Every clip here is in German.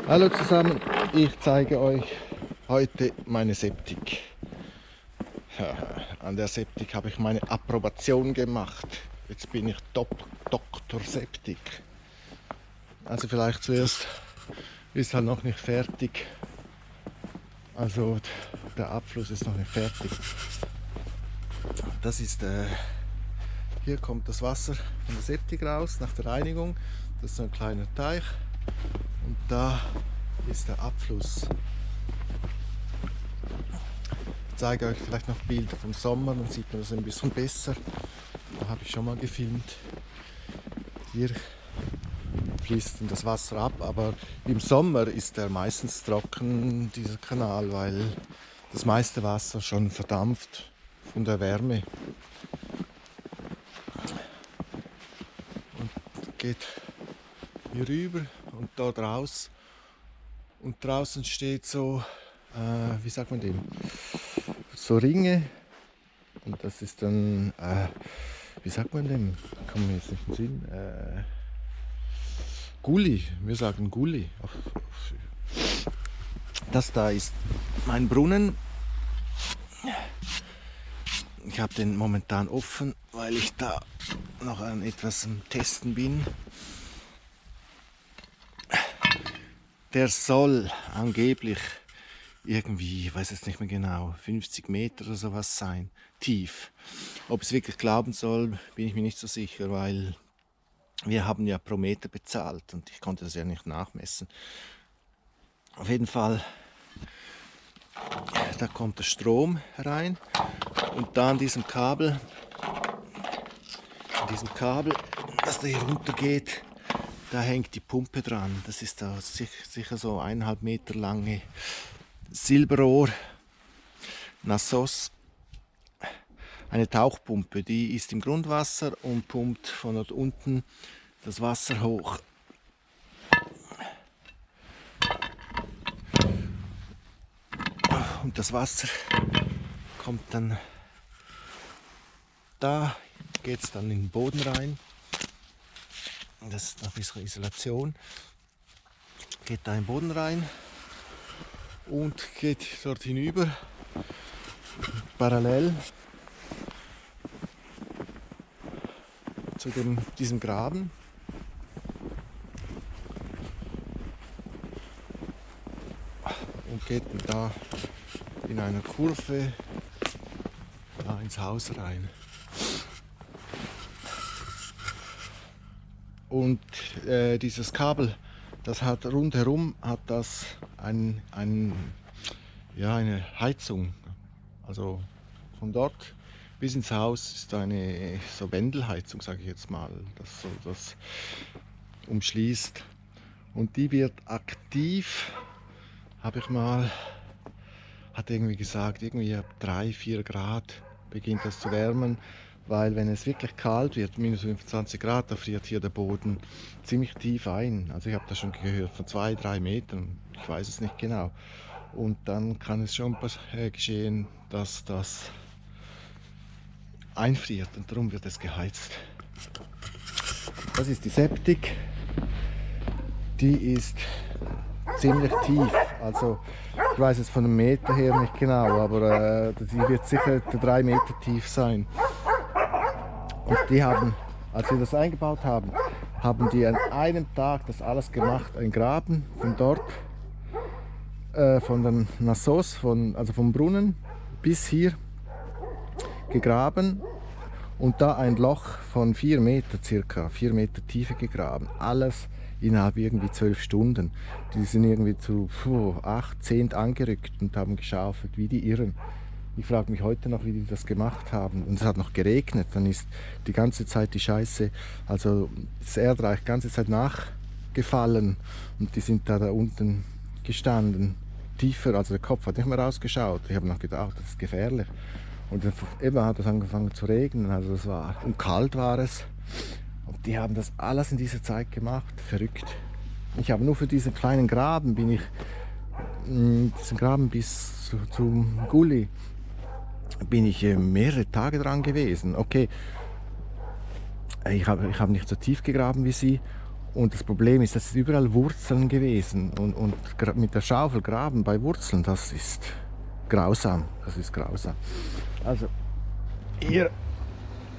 Hallo zusammen, ich zeige euch heute meine Septik. An der Septik habe ich meine Approbation gemacht. Jetzt bin ich Doktor Septik. Also vielleicht zuerst ist halt noch nicht fertig. Also der Abfluss ist noch nicht fertig. Das ist hier kommt das Wasser von der Septik raus nach der Reinigung. Das ist so ein kleiner Teich. Und da ist der Abfluss. Ich zeige euch vielleicht noch Bilder vom Sommer, dann sieht man das ein bisschen besser. Da habe ich schon mal gefilmt. Hier fließt dann das Wasser ab, aber im Sommer ist er meistens trocken, dieser Kanal, weil das meiste Wasser schon verdampft von der Wärme. Und geht hier rüber und dort raus. Und draußen steht so, wie sagt man dem? So Ringe. Und das ist dann, wie sagt man dem? Da kommen wir jetzt nicht in den Sinn. Gully, wir sagen Gully. Das da ist mein Brunnen. Ich habe den momentan offen, weil ich da noch an etwas am Testen bin. Der soll angeblich irgendwie, ich weiß jetzt nicht mehr genau, 50 Meter oder sowas sein, tief. Ob es wirklich glauben soll, bin ich mir nicht so sicher, weil wir haben ja pro Meter bezahlt und ich konnte das ja nicht nachmessen. Auf jeden Fall, da kommt der Strom rein und da an diesem Kabel, das da hier runter geht, da hängt die Pumpe dran. Das ist da sicher so 1,5 Meter lange Silberrohr, Nassos, eine Tauchpumpe, die ist im Grundwasser und pumpt von dort unten das Wasser hoch. Und das Wasser kommt dann, da geht es dann in den Boden rein. Das ist noch ein bisschen Isolation. Geht da in den Boden rein und geht dort hinüber, parallel zu diesem Graben. Und geht da in einer Kurve da ins Haus rein. Und dieses Kabel, das hat rundherum eine Heizung. Also von dort bis ins Haus ist eine so Wendelheizung, sage ich jetzt mal, das so das umschließt. Und die wird aktiv, hat irgendwie gesagt, irgendwie ab 3-4 Grad beginnt das zu wärmen. Weil wenn es wirklich kalt wird, minus 25 Grad, da friert hier der Boden ziemlich tief ein. Also ich habe das schon gehört, von 2-3 Metern, ich weiß es nicht genau. Und dann kann es schon geschehen, dass das einfriert und darum wird es geheizt. Das ist die Septik, die ist ziemlich tief. Also ich weiß es von einem Meter her nicht genau, aber die wird sicher 3 Meter tief sein. Und die haben, als wir das eingebaut haben, haben die an einem Tag das alles gemacht, ein Graben von dort, von den Nassos, also vom Brunnen bis hier gegraben und da ein Loch von 4 Meter, circa 4 Meter Tiefe gegraben. Alles innerhalb irgendwie 12 Stunden. Die sind irgendwie zu 8, 10 angerückt und haben geschaufelt wie die Irren. Ich frage mich heute noch, wie die das gemacht haben. Und es hat noch geregnet, dann ist die ganze Zeit die Scheiße, also das Erdreich die ganze Zeit nachgefallen und die sind da unten gestanden, tiefer, also der Kopf hat nicht mehr rausgeschaut. Ich habe noch gedacht, das ist gefährlich. Und dann eben hat es angefangen zu regnen, also und kalt war es. Und die haben das alles in dieser Zeit gemacht, verrückt. Ich habe nur für diesen kleinen Graben, diesen Graben bis zum Gully, bin ich mehrere Tage dran gewesen. Okay, ich hab nicht so tief gegraben wie sie Und das Problem ist, das ist überall Wurzeln gewesen. Und mit der Schaufel graben bei Wurzeln, das ist grausam. Das ist grausam. Also hier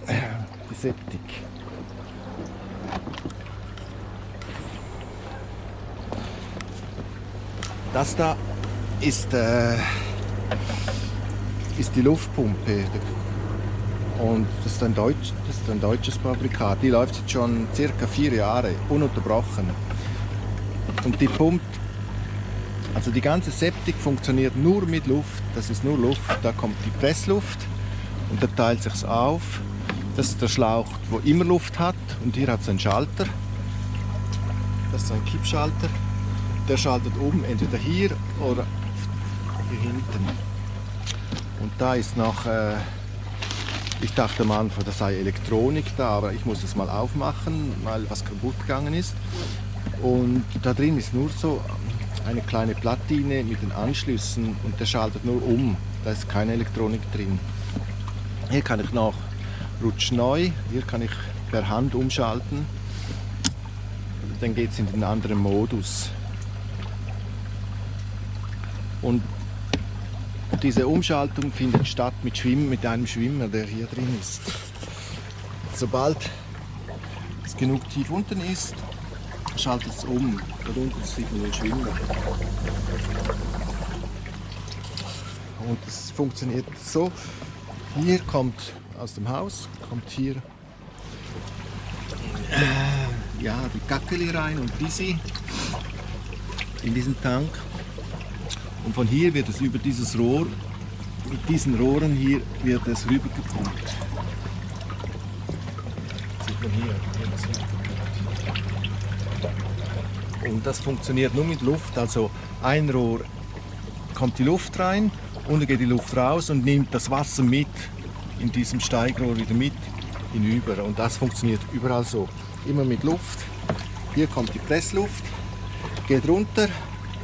die Septik. Das da ist die Luftpumpe. Und das ist ein deutsches Fabrikat. Die läuft jetzt schon circa 4 Jahre, ununterbrochen. Und die pumpt, also die ganze Septik funktioniert nur mit Luft. Das ist nur Luft. Da kommt die Pressluft und da teilt sich's auf. Das ist der Schlauch, wo immer Luft hat. Und hier hat es einen Schalter. Das ist ein Kippschalter. Der schaltet um, entweder hier oder hier hinten. Und da ist noch, ich dachte am Anfang, das sei Elektronik da, aber ich muss es mal aufmachen, weil was kaputt gegangen ist. Und da drin ist nur so eine kleine Platine mit den Anschlüssen und der schaltet nur um. Da ist keine Elektronik drin. Hier kann ich noch rutschneu, hier kann ich per Hand umschalten. Dann geht es in den anderen Modus. Und diese Umschaltung findet statt mit einem Schwimmer, der hier drin ist. Sobald es genug tief unten ist, schaltet es um. Dort unten sieht man den Schwimmer. Und es funktioniert so. Hier kommt aus dem Haus, kommt hier ja, die Kackeli rein und Bisi in diesen Tank. Und von hier wird es über dieses Rohr, mit diesen Rohren hier, wird es rübergepumpt. Sieht man hier wird es rübergepumpt. Und das funktioniert nur mit Luft, also ein Rohr kommt die Luft rein, unten geht die Luft raus und nimmt das Wasser mit in diesem Steigrohr wieder mit hinüber. Und das funktioniert überall so, immer mit Luft. Hier kommt die Pressluft, geht runter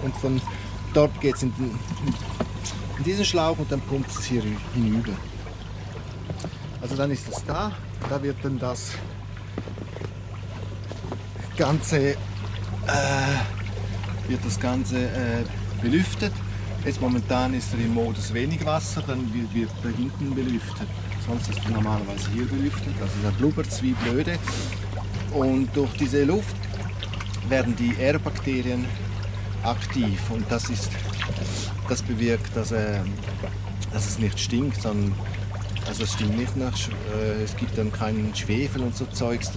und von dort geht es in diesen Schlauch und dann pumpt es hier hinüber. Also dann ist es da wird dann das Ganze, belüftet. Jetzt momentan ist er im Modus wenig Wasser, dann wird da hinten belüftet. Sonst ist er normalerweise hier belüftet, also da blubbert es wie blöde. Und durch diese Luft werden die R-Bakterien aktiv und das bewirkt, dass es nicht stinkt, sondern also es stinkt nicht nach, es gibt dann keinen Schwefel und so Zeugs,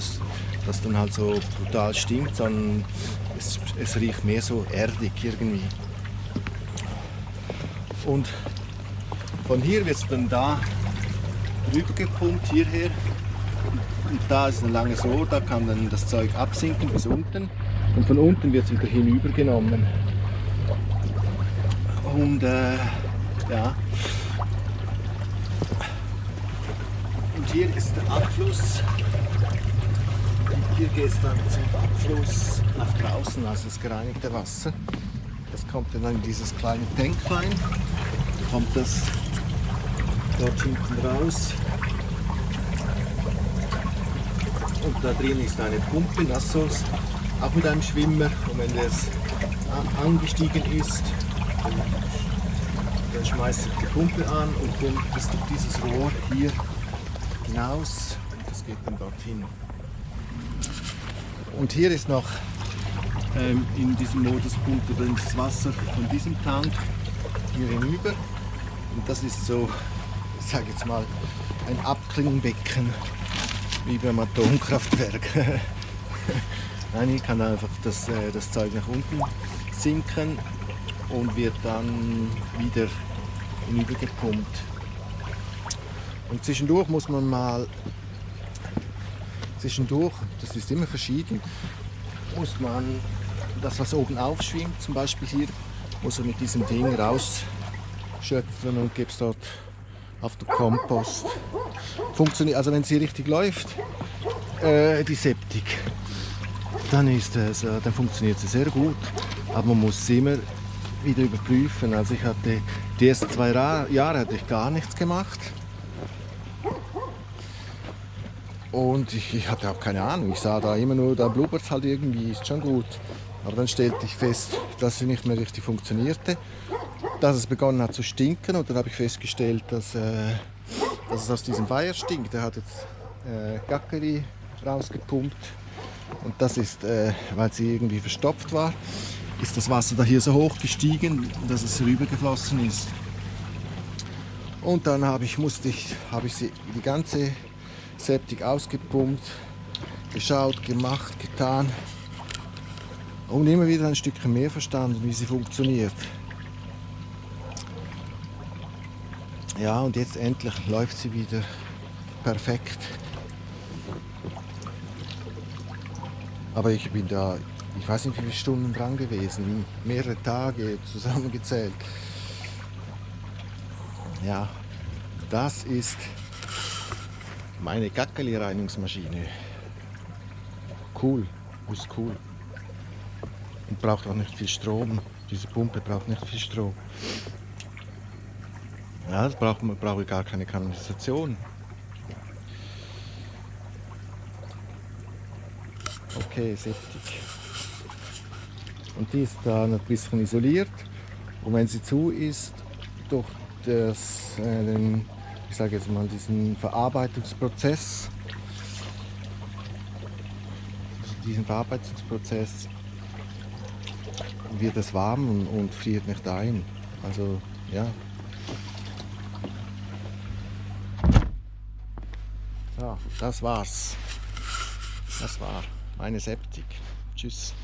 das dann halt so brutal stinkt, sondern es riecht mehr so erdig irgendwie. Und von hier wird es dann da rüber gepumpt, hierher. Und da ist ein langes Rohr, da kann dann das Zeug absinken bis unten. Und von unten wird es wieder hinübergenommen. Und ja. Und hier ist der Abfluss. Hier geht es dann zum Abfluss nach draußen, also das gereinigte Wasser. Das kommt dann in dieses kleine Tanklein. Kommt das dort hinten raus. Und da drin ist eine Pumpe, Nassos, auch mit einem Schwimmer. Und wenn das angestiegen ist, dann schmeißt er die Pumpe an und pumpt es durch dieses Rohr hier hinaus und das geht dann dorthin. Und hier ist noch in diesem Modus pumpt er dann das Wasser von diesem Tank hier hinüber. Und das ist so, ich sage jetzt mal, ein Abklingbecken wie beim Atomkraftwerk. Nein, hier kann einfach das Zeug nach unten sinken und wird dann wieder hinübergepumpt. Und zwischendurch muss man mal, das ist immer verschieden, muss man das, was oben aufschwimmt, zum Beispiel hier, muss man mit diesem Ding rausschöpfen und gibt es dort auf den Kompost. Funktioniert, also wenn sie richtig läuft, die Septik, dann funktioniert sie sehr gut. Aber man muss sie immer wieder überprüfen. Also ich hatte die ersten 2 Jahre hatte ich gar nichts gemacht. Und ich hatte auch keine Ahnung. Ich sah da immer nur, da blubbert halt irgendwie, ist schon gut. Aber dann stellte ich fest, dass sie nicht mehr richtig funktionierte, dass es begonnen hat zu stinken. Und dann habe ich festgestellt, dass es aus diesem Weiher stinkt. Der hat jetzt Gackeri rausgepumpt. Und das ist, weil sie irgendwie verstopft war, ist das Wasser da hier so hoch gestiegen, dass es rübergeflossen ist. Und dann habe ich sie die ganze Septik ausgepumpt, geschaut, gemacht, getan und immer wieder ein Stückchen mehr verstanden, wie sie funktioniert. Ja, und jetzt endlich läuft sie wieder perfekt. Aber ich bin da, ich weiß nicht wie viele Stunden dran gewesen, mehrere Tage zusammengezählt. Ja, das ist meine Gackeli-Reinigungsmaschine. Cool, ist cool. Und braucht auch nicht viel Strom. Diese Pumpe braucht nicht viel Strom. Ja, das brauche ich gar keine Kanalisation. Okay, Septik. Und die ist dann ein bisschen isoliert. Und wenn sie zu ist, durch ich sage jetzt mal, diesen Verarbeitungsprozess, wird es warm und friert nicht ein. Also ja. So, das war's. Das war meine Septik. Tschüss.